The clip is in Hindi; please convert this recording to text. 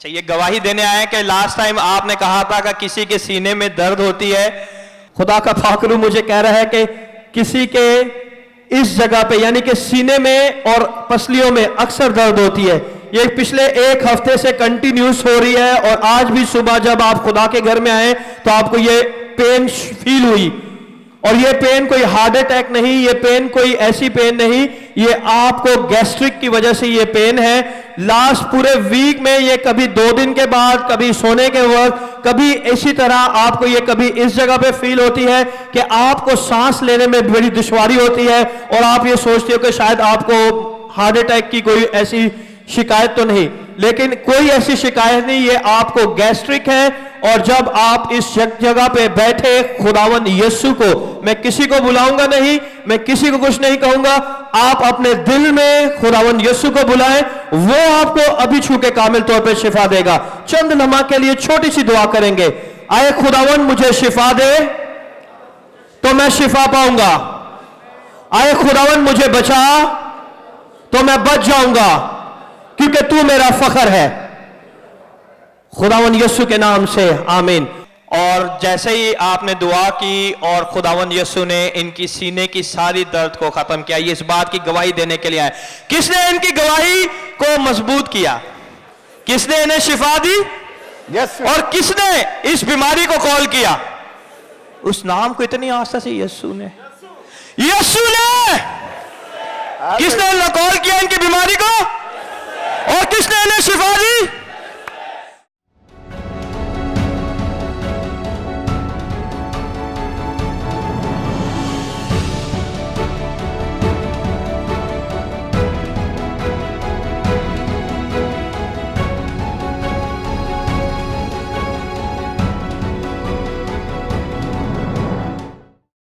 अच्छा, ये गवाही देने आए कि लास्ट टाइम आपने कहा था कि किसी के सीने में दर्द होती है। खुदा का फाकरू मुझे कह रहा है कि किसी के इस जगह पे यानी कि सीने में और पसलियों में अक्सर दर्द होती है। ये पिछले एक हफ्ते से कंटिन्यूस हो रही है और आज भी सुबह जब आप खुदा के घर में आए तो आपको ये पेन फील हुई। और ये पेन कोई हार्ट अटैक नहीं, ये पेन कोई ऐसी पेन नहीं, ये आपको गैस्ट्रिक की वजह से ये पेन है। लास्ट पूरे वीक में ये कभी 2 दिन के बाद, कभी सोने के वक्त, कभी इसी तरह आपको ये कभी इस जगह पे फील होती है कि आपको सांस लेने में बड़ी दुश्वारी होती है और आप ये सोचते हो कि शायद आपको हार्ट अटैक की कोई ऐसी शिकायत तो नहीं, लेकिन कोई ऐसी शिकायत नहीं, ये आपको गैस्ट्रिक है। और जब आप इस जगह पे बैठे खुदावंद यीशु को, मैं किसी को बुलाऊंगा नहीं, मैं किसी को कुछ नहीं कहूंगा, आप अपने दिल में खुदावंद यीशु को बुलाएं, वो आपको अभी छू के कामिल तौर पे शिफा देगा। चंद लम्हा के लिए छोटी सी दुआ करेंगे। आए खुदावंद मुझे शिफा दे तो मैं शिफा पाऊंगा। आए खुदावंद मुझे बचा तो मैं बच जाऊंगा, क्योंकि तू मेरा फखर है। खुदावन यीशु के नाम से आमीन। और जैसे ही आपने दुआ की और खुदावंद यीशु ने इनकी सीने की सारी दर्द को खत्म किया, ये इस बात की गवाही देने के लिए आए। किसने इनकी गवाही को मजबूत किया? किसने इन्हें शिफा दी? और किसने इस बीमारी को कॉल किया? उस नाम को इतनी आस्था से यीशु ने, यीशु ने। किसने कॉल किया इनकी बीमारी को?